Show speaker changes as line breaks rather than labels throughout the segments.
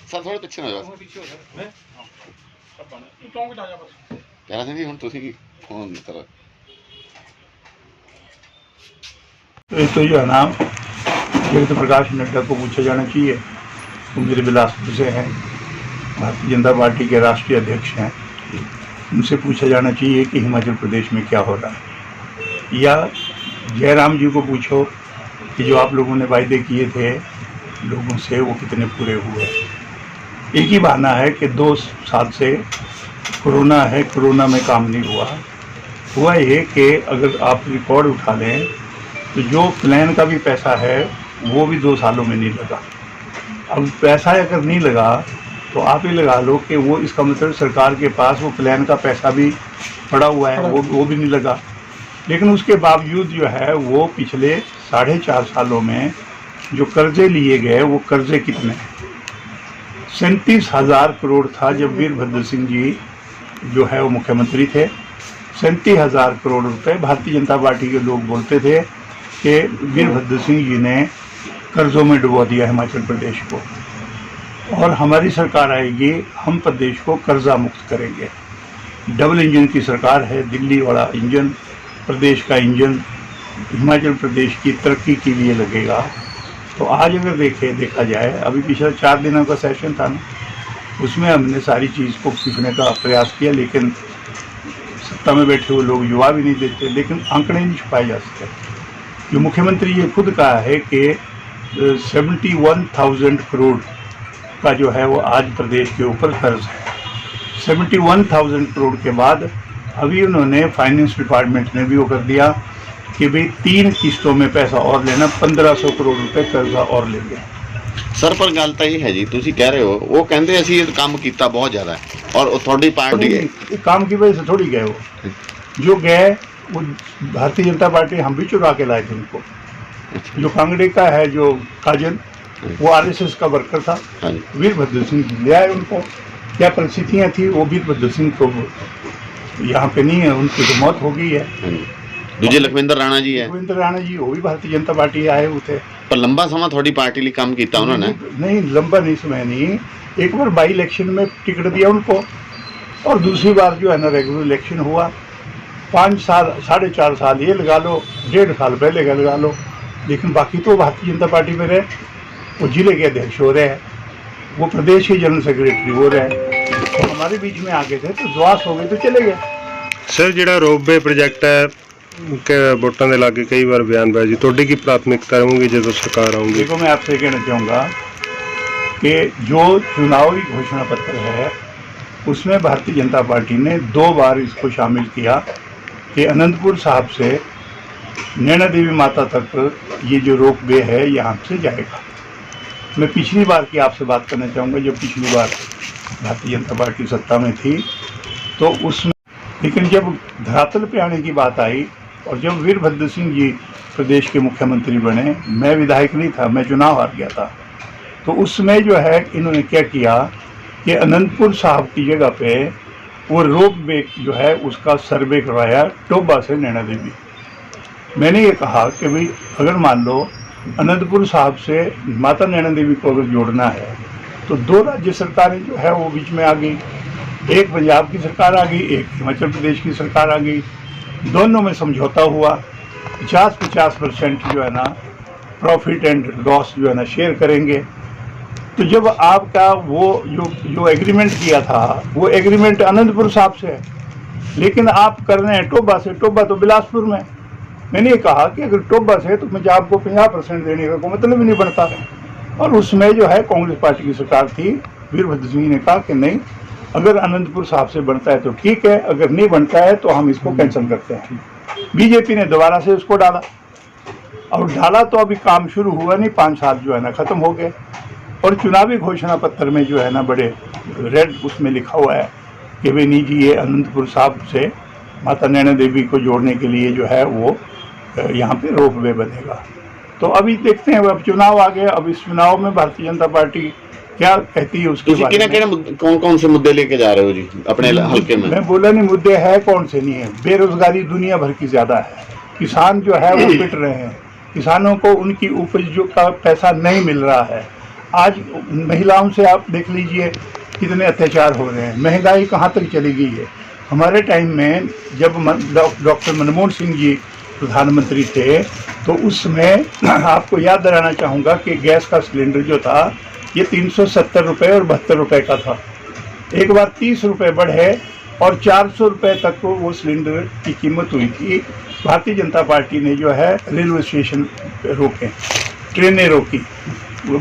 Sir थोड़े पिछे हो जाओ कह रहा जी हुण तुसीं की फोन मतलब
तो जो है ना जगत प्रकाश नड्डा को पूछा जाना चाहिए। वो मेरे बिलासपुर से हैं, भारतीय जनता पार्टी के राष्ट्रीय अध्यक्ष हैं। उनसे पूछा जाना चाहिए कि हिमाचल प्रदेश में क्या हो रहा है। या जयराम जी को पूछो कि जो आप लोगों ने वायदे किए थे लोगों से वो कितने पूरे हुए। एक ही बहाना है कि 2 साल से कोरोना है, कोरोना में काम नहीं हुआ ये कि अगर आप रिकॉर्ड उठा लें तो जो प्लान का भी पैसा है वो भी 2 सालों में नहीं लगा। अब पैसा अगर नहीं लगा तो आप ही लगा लो कि वो इसका मतलब सरकार के पास वो प्लान का पैसा भी पड़ा हुआ है, वो भी नहीं लगा। लेकिन उसके बावजूद जो है वो पिछले 4.5 सालों में जो कर्जे लिए गए वो कर्जे कितने 37,000 करोड़ था जब वीरभद्र सिंह जी जो है वो मुख्यमंत्री थे। 37,000 करोड़ रुपए भारतीय जनता पार्टी के लोग बोलते थे कि वीरभद्र सिंह जी ने कर्जों में डुबो दिया हिमाचल प्रदेश को, और हमारी सरकार आएगी हम प्रदेश को कर्जा मुक्त करेंगे। डबल इंजन की सरकार है, दिल्ली वाला इंजन प्रदेश का इंजन हिमाचल प्रदेश की तरक्की के लिए लगेगा। तो आज अगर देखा जाए, अभी पिछले 4 दिनों का सेशन था ना, उसमें हमने सारी चीज़ को पूछने का प्रयास किया, लेकिन सत्ता में बैठे हुए लोग जवाब ही नहीं देते। लेकिन आंकड़े नहीं छुपाए जा सकते। जो मुख्यमंत्री ये खुद कहा है कि 71,000 करोड़ का जो है वो आज प्रदेश के ऊपर कर्ज है। 71,000 करोड़ के बाद अभी उन्होंने फाइनेंस डिपार्टमेंट ने भी वो कर दिया कि भाई 3 किस्तों में पैसा और लेना, 1,500 करोड़ रुपए कर्जा और लेंगे।
सर पर गल तो ये है जी, तुसीं कह रहे हो वो कहते असीं काम किया बहुत ज़्यादा है और थोड़ी पार्टी
काम की वजह से थोड़ी गए, वो जो गए वो भारतीय जनता पार्टी हम भी चुरा के लाए थे उनको। जो कांगड़े का है जो काजल, वो आरएसएस का वर्कर था, वीरभद्र सिंह ले आए उनको। क्या परिस्थितियाँ थी, वो वीरभद्र सिंह को यहाँ पे नहीं है, उनकी तो मौत हो गई है।
दूजे लखविंदर राणा जी है,
लखविंदर राणा जी वो भी भारतीय जनता पार्टी आए हुए थे।
पर लंबा समय थोड़ी पार्टी लिए काम किया उन्होंने।
नहीं लंबा नहीं समय नहीं, एक बार बाई इलेक्शन में टिकट दिया उनको, और दूसरी बार जो है ना रेगुलर इलेक्शन हुआ। 5 साल 4.5 साल ये लगा लो, 1.5 साल पहले का लगा लो, लेकिन बाकी तो भारतीय जनता पार्टी में रहे। वो जिले के अध्यक्ष हो रहे हैं, वो प्रदेश के जनरल सेक्रेटरी हो रहे हैं, तो हमारे बीच में आ गए थे तो द्वास हो गए तो चले गए।
सर जिहड़ा रोपवे प्रोजेक्ट है कि वोटां दे लागे कई बार बयानबाजी, तुहाडी की प्राथमिकता होगी जो सरकार आऊँगी?
देखो मैं आपसे कहना चाहूँगा कि जो चुनावी घोषणा पत्र है उसमें भारतीय जनता पार्टी ने 2 बार इसको शामिल किया कि अनंतपुर साहब से नैना देवी माता तक ये जो रोपवे है यहाँ से जाएगा। मैं पिछली बार की आपसे बात करना चाहूँगा, जब पिछली बार भारतीय जनता पार्टी सत्ता में थी तो उसमें, लेकिन जब धरातल पे आने की बात आई और जब वीरभद्र सिंह जी प्रदेश के मुख्यमंत्री बने, मैं विधायक नहीं था, मैं चुनाव हार गया था, तो उसमें जो है इन्होंने क्या किया कि अनंतपुर साहब की जगह पे वो रोपवे जो है उसका सर्वे करवाया टोबा से नैना देवी। मैंने ये कहा कि भाई अगर मान लो अनंतपुर साहब से माता नैना देवी को अगर जोड़ना है तो 2 राज्य सरकारें जो है वो बीच में आ गई, एक पंजाब की सरकार आ गई, एक हिमाचल प्रदेश की सरकार आ गई। दोनों में समझौता हुआ, 50-50% जो है ना प्रॉफिट एंड लॉस जो है ना शेयर करेंगे। तो जब आपका वो जो एग्रीमेंट किया था वो एग्रीमेंट अनंतपुर साहब से है, लेकिन आप कर रहे हैं टोबा से। टोबा तो बिलासपुर में। मैंने ये कहा कि अगर टोबा से तो पंजाब को 50% देने का कोई मतलब ही नहीं बनता। और उसमें जो है कांग्रेस पार्टी की सरकार थी, वीरभद्र सिंह ने कहा कि नहीं, अगर अनंतपुर साहब से बनता है तो ठीक है, अगर नहीं बनता है तो हम इसको कैंसिल करते हैं। बीजेपी ने दोबारा से उसको डाला, और डाला तो अभी काम शुरू हुआ नहीं, 5 साल जो है ना ख़त्म हो गए। और चुनावी घोषणा पत्र में जो है ना बड़े रेड उसमें लिखा हुआ है कि भाई नहीं जी ये अनंतपुर साहब से माता नैना देवी को जोड़ने के लिए जो है वो यहाँ पे रोपवे बनेगा। तो अभी देखते हैं, अब चुनाव आ गए, अब इस चुनाव में भारतीय जनता पार्टी क्या कहती है उसके बारे में।
कौन से मुद्दे लेके जा रहे हो जी अपने हल्के में?
मैं बोला नहीं मुद्दे है कौन से नहीं है। बेरोजगारी दुनिया भर की ज़्यादा है, किसान जो है वो पिट रहे हैं, किसानों को उनकी उपज का पैसा नहीं मिल रहा है। आज महिलाओं से आप देख लीजिए कितने अत्याचार हो रहे हैं, महंगाई कहाँ तक चली गई है। हमारे टाइम में जब डॉक्टर मनमोहन सिंह जी प्रधानमंत्री थे तो उसमें आपको याद दिलाना चाहूँगा कि गैस का सिलेंडर जो था ये 370 रुपये और 72 रुपये का था। एक बार 30 रुपये बढ़े और 400 रुपये तक वो सिलेंडर की कीमत हुई थी। भारतीय जनता पार्टी ने जो है रेलवे स्टेशन रोके, ट्रेनें रोकी,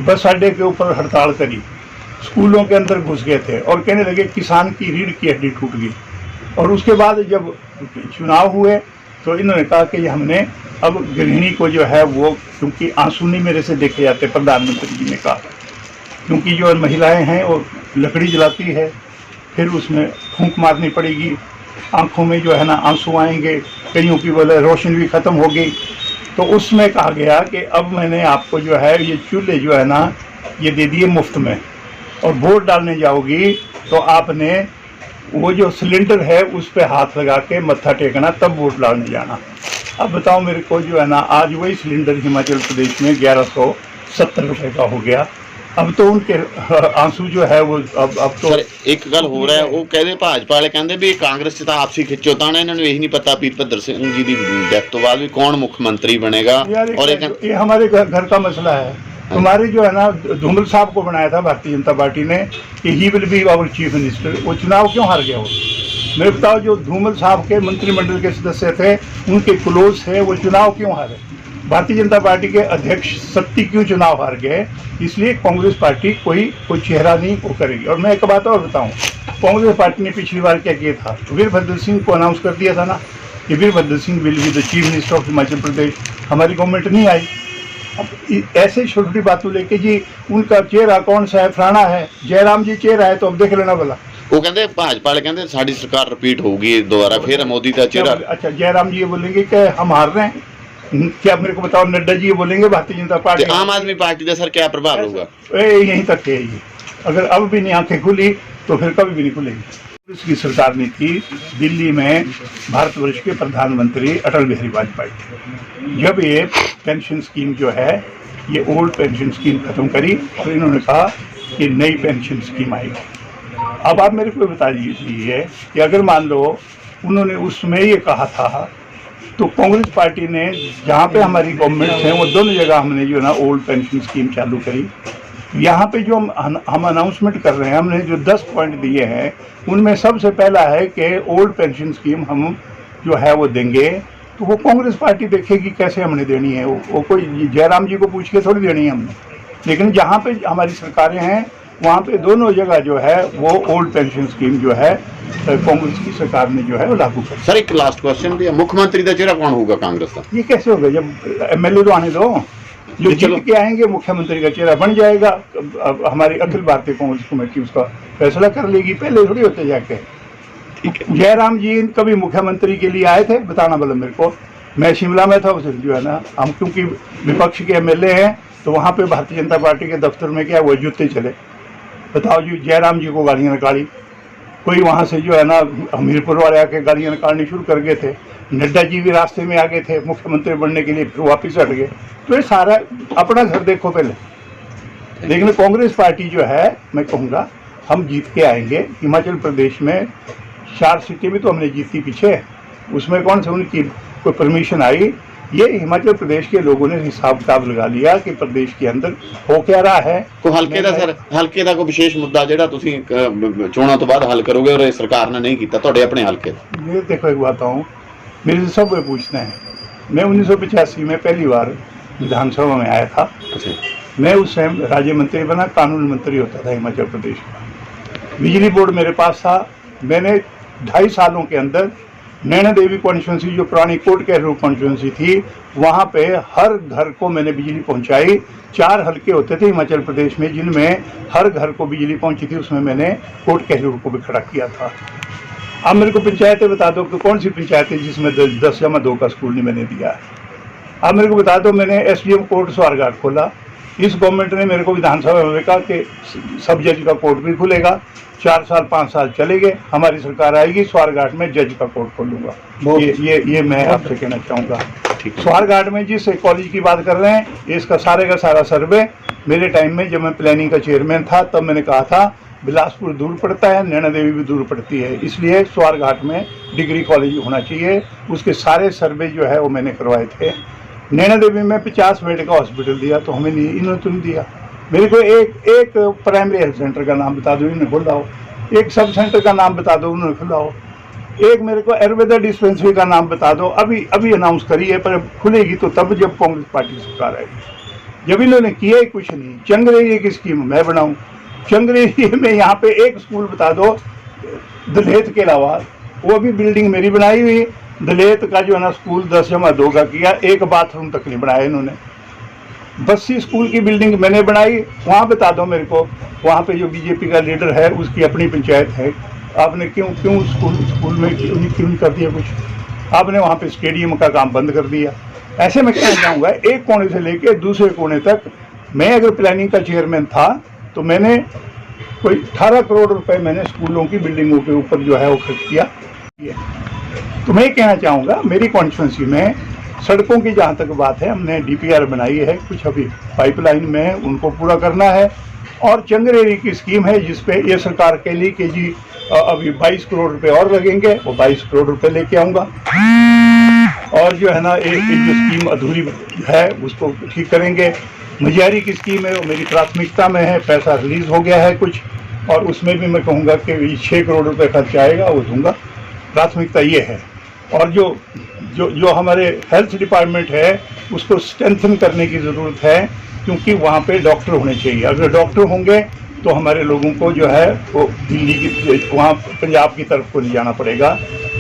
बस अड्डे के ऊपर हड़ताल करी, स्कूलों के अंदर घुस गए थे और कहने लगे किसान की रीढ़ की हड्डी टूट गई। और उसके बाद जब चुनाव हुए तो इन्होंने कहा कि हमने अब गृहिणी को जो है वो, क्योंकि आंसू नहीं मेरे से देखे जाते, प्रधानमंत्री जी ने कहा, क्योंकि जो महिलाएं हैं वो लकड़ी जलाती है, फिर उसमें फूंक मारनी पड़ेगी, आंखों में जो है ना आंसू आएंगे, कईयों की बोले रोशनी भी ख़त्म होगी। तो उसमें कहा गया कि अब मैंने आपको जो है ये चूल्हे जो है ना ये दे दिए मुफ्त में, और वोट डालने जाओगी तो आपने वो जो सिलेंडर है उस पर हाथ लगा के मत्था टेकना, तब वोट डालने जाना। अब बताओ मेरे को जो है ना, आज वही सिलेंडर हिमाचल प्रदेश में 1170 रुपये का हो गया। अब तो उनके आंसू जो है वो अब तो
ਸਰ ਇੱਕ ਗੱਲ ਹੋ ਰਿਹਾ, ਉਹ ਕਹਿੰਦੇ ਭਾਜਪਾ ਵਾਲੇ ਕਹਿੰਦੇ ਵੀ ਕਾਂਗਰਸ 'ਚ ਤਾਂ ਆਪਸੀ ਖਿੱਚੋਤਾਣ ਹੈ, ਇਹਨਾਂ ਨੂੰ ਇਹੀ ਨਹੀਂ ਪਤਾ ਵੀਰਭੱਦਰ ਸਿੰਘ ਜੀ ਦੀ ਡੈਥ ਤੋਂ ਬਾਅਦ ਵੀ ਕੌਣ ਮੁੱਖ ਮੰਤਰੀ ਬਣੇਗਾ।
यार
और
ये हमारे घर का मसला है। हमारे जो है ना धूमल साहब को बनाया था भारतीय जनता पार्टी ने कि he will be our chief minister, वो चुनाव क्यों हार गया वो? मेरे बताओ, जो धूमल साहब के मंत्रिमंडल के सदस्य थे, उनके क्लोज थे, वो चुनाव क्यों हारे? भारतीय जनता पार्टी के अध्यक्ष सत्ती क्यों चुनाव हार गए? इसलिए कांग्रेस पार्टी कोई चेहरा नहीं वो करेगी। और मैं एक बात और बताऊं, कांग्रेस पार्टी ने पिछली बार क्या किया था, वीरभद्र सिंह को अनाउंस कर दिया था ना कि Virbhadra Singh will be the chief minister of Himachal Pradesh. हमारी गवर्नमेंट नहीं आई। अब ऐसे छोटी छोटी बातों लेके जी उनका चेहरा कौन सा है, फलाना है, जयराम जी चेहरा है तो अब देख लेना भला।
ਉਹ ਕਹਿੰਦੇ ਭਾਜਪਾ ਵਾਲੇ ਕਹਿੰਦੇ ਸਾਡੀ ਸਰਕਾਰ ਰਿਪੀਟ ਹੋਊਗੀ ਦੁਬਾਰਾ, ਫਿਰ ਮੋਦੀ ਦਾ ਚਿਹਰਾ।
अच्छा, जयराम जी ये बोलेंगे कि हम हार रहे हैं? क्या मेरे को बताओ, नड्डा जी ये बोलेंगे भारतीय जनता
ਤੇ
पार्टी?
ਆਮ ਆਦमी पार्टी का सर क्या प्रभाव होगा?
यहीं तक है ये। अगर अब भी नहीं आंखें खुली तो फिर कभी भी नहीं खुलेगी। इसकी सरकार ने थी दिल्ली में, भारतवर्ष के प्रधानमंत्री अटल बिहारी वाजपेयी थे। जब ये पेंशन स्कीम जो है ये ओल्ड पेंशन स्कीम खत्म करी और इन्होंने कहा कि नई पेंशन स्कीम आएगी। अब आप मेरे को बता दीजिए कि अगर मान लो उन्होंने उसमें ये कहा था तो कांग्रेस पार्टी ने, जहाँ पे हमारी गवर्नमेंट है वो दोनों जगह हमने जो ना ओल्ड पेंशन स्कीम चालू करी। यहाँ पे जो हम अनाउंसमेंट कर रहे हैं, हमने जो 10 पॉइंट दिए हैं उनमें सबसे पहला है कि ओल्ड पेंशन स्कीम हम जो है वो देंगे। तो वो कांग्रेस पार्टी देखेगी कैसे हमने देनी है, वो कोई जयराम जी को पूछ के थोड़ी देनी है हमने। लेकिन जहाँ पे हमारी सरकारें हैं वहाँ पे दोनों जगह जो है वो ओल्ड पेंशन स्कीम जो है कांग्रेस की सरकार ने जो है वो लागू कर।
सर एक लास्ट क्वेश्चन भी है, मुख्यमंत्री का चेहरा कौन होगा कांग्रेस का?
ये कैसे होगा? जब एमएलए तो आने दो, जो जीत के आएंगे मुख्यमंत्री का चेहरा बन जाएगा। अब हमारी अखिल भारतीय कांग्रेस कमेटी उसका फैसला कर लेगी, पहले थोड़ी होते जाके। जयराम जी कभी मुख्यमंत्री के लिए आए थे? बताना बोला मेरे को। मैं शिमला में था उस दिन जो है ना, हम क्योंकि विपक्ष के एमएलए हैं तो वहाँ पे भारतीय जनता पार्टी के दफ्तर में क्या वो जूते चले। बताओ जी, जयराम जी को गाड़ियाँ निकाली, कोई वहाँ से जो है ना हमीरपुर वाले आके गाड़ियाँ निकालनी शुरू कर गए थे। नड्डा जी भी रास्ते में आ गए थे मुख्यमंत्री बनने के लिए, फिर वापस हट गए। तो ये सारा अपना घर देखो पहले। लेकिन कांग्रेस पार्टी जो है, मैं कहूँगा हम जीत के आएंगे। हिमाचल प्रदेश में 4 सीटें भी तो हमने जीती पीछे, उसमें कौन से उनकी कोई परमिशन आई? ये हिमाचल प्रदेश के लोगों ने हिसाब किताब लगा लिया कि प्रदेश के अंदर हो क्या रहा है।
ਕੋਈ ਹਲਕੇ ਦਾ ਸਰ, ਹਲਕੇ ਦਾ ਕੋਈ ਵਿਸ਼ੇਸ਼ ਮੁੱਦਾ ਜਿਹੜਾ ਤੁਸੀਂ ਚੋਣਾਂ ਤੋਂ ਬਾਅਦ ਹੱਲ ਕਰੋਗੇ और सरकार ने नहीं किया ਤੁਹਾਡੇ ਆਪਣੇ ਹਲਕੇ ਦਾ?
ये देखो एक बात हूँ, मेरे से सब पूछते हैं। मैं 1985 में पहली बार विधानसभा में आया था। मैं उस टाइम राज्य मंत्री बना, कानून मंत्री होता था हिमाचल प्रदेश का। बिजली बोर्ड मेरे पास था। मैंने 2.5 सालों के अंदर नैना देवी कॉन्स्टिट्यूंसी, जो पुरानी कोर्ट कैरू कॉन्स्टिट्यूंसी थी, वहाँ पे हर घर को मैंने बिजली पहुँचाई। 4 हलके होते थे हिमाचल प्रदेश में जिनमें हर घर को बिजली पहुँची थी, उसमें मैंने कोर्ट कैरू को भी खड़ा किया था। अब मेरे को पंचायतें बता दो कि कौन सी पंचायत है जिसमें 10/2 का स्कूल नहीं मैंने दिया है। अब मेरे को बता दो, मैंने SDM कोर्ट स्वारघाट खोला। इस गवर्नमेंट ने मेरे को विधानसभा में कहा कि सब जज का कोर्ट भी खुलेगा। 4 साल 5 साल चले गए, हमारी सरकार आएगी, स्वारघाट में जज का कोर्ट खोलूंगा। ये मैं आपसे कहना चाहूँगा।
ठीक है।
स्वारघाट में जिस कॉलेज की बात कर रहे हैं, इसका सारे का सारा सर्वे मेरे टाइम में जब मैं प्लानिंग का चेयरमैन था तब मैंने कहा था बिलासपुर दूर पड़ता है, नैना देवी भी दूर पड़ती है, इसलिए स्वारघाट में डिग्री कॉलेज होना चाहिए। उसके सारे सर्वे जो है वो मैंने करवाए थे। नैना देवी में 50 बेड का हॉस्पिटल दिया तो हमें नहीं, इन्होंने तो नहीं दिया। मेरे को एक प्राइमरी हेल्थ सेंटर का नाम बता दो, इन्होंने खुलाओ। एक सब सेंटर का नाम बता दो, उन्होंने खुलाओ। एक मेरे को आयुर्वेदा डिस्पेंसरी का नाम बता दो, अभी अनाउंस करी है, पर खुलेगी तो तब जब कांग्रेस पार्टी सरकार आएगी। जब इन्होंने किया ही कुछ नहीं। चंगरेरी की स्कीम मैं बनाऊं, चंगरेरी में यहाँ पे एक स्कूल बता दो दलेत के अलावा, वो भी बिल्डिंग मेरी बनाई हुई। दलेत का जो है ना स्कूल 10/2 का किया, एक बाथरूम तक नहीं बनाया इन्होंने। बस्सी स्कूल की बिल्डिंग मैंने बनाई, वहाँ बता दो मेरे को, वहाँ पे जो बीजेपी का लीडर है उसकी अपनी पंचायत है, आपने क्यों स्कूल में क्यों नहीं कर दिया कुछ? आपने वहाँ पे स्टेडियम का काम बंद कर दिया। ऐसे मैं कहना चाहूँगा, एक कोने से लेके दूसरे कोने तक मैं अगर प्लानिंग का चेयरमैन था तो मैंने कोई 18 करोड़ रुपए मैंने स्कूलों की बिल्डिंगों के ऊपर जो है वो खर्च किया। तो मैं कहना चाहूँगा मेरी कॉन्स्टिट्यूंसी में सड़कों की जहाँ तक बात है, हमने DPR बनाई है, कुछ अभी पाइपलाइन में है, उनको पूरा करना है। और चंगरेरी की स्कीम है जिसपे ये सरकार के लिए कि जी अभी 22 करोड़ रुपए और लगेंगे, वो 22 करोड़ रुपए लेके आऊँगा। और जो है ना एक जो स्कीम अधूरी है उसको ठीक करेंगे। मजियारी की स्कीम है वो मेरी प्राथमिकता में है, पैसा रिलीज हो गया है कुछ, और उसमें भी मैं कहूँगा कि 6 करोड़ रुपए खर्च आएगा, वो दूंगा। प्राथमिकता ये है। और जो हमारे हेल्थ डिपार्टमेंट है उसको स्ट्रेंथन करने की ज़रूरत है, क्योंकि वहाँ पे डॉक्टर होने चाहिए। अगर डॉक्टर होंगे तो हमारे लोगों को जो है वो दिल्ली की, वहाँ पंजाब की तरफ को नहीं जाना पड़ेगा।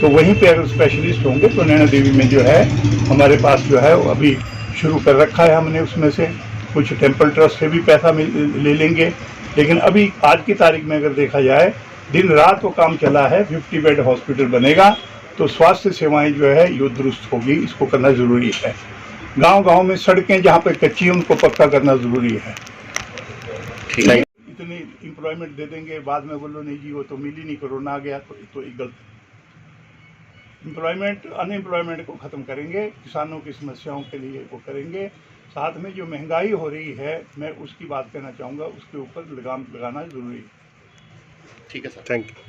तो वहीं पे अगर स्पेशलिस्ट होंगे तो नैना देवी में जो है हमारे पास जो है वो अभी शुरू कर रखा है हमने, उसमें से कुछ टेम्पल ट्रस्ट से भी पैसा ले लेंगे। लेकिन अभी आज की तारीख में अगर देखा जाए, दिन रात वो काम चला है। 50 बेड हॉस्पिटल बनेगा तो स्वास्थ्य सेवाएं जो है ये दुरुस्त होगी, इसको करना ज़रूरी है। गांव-गांव में सड़कें जहाँ पे कच्ची हैं उनको पक्का करना ज़रूरी है। इतनी एम्प्लॉयमेंट दे देंगे, बाद में बोलो नहीं जी वो तो मिल ही नहीं, कोरोना आ गया, तो एक गलत। अनएम्प्लॉयमेंट को ख़त्म करेंगे, किसानों की समस्याओं के लिए वो करेंगे। साथ में जो महंगाई हो रही है मैं उसकी बात कहना चाहूँगा, उसके ऊपर लगाम लगाना ज़रूरी है।
ठीक है सर,
थैंक यू।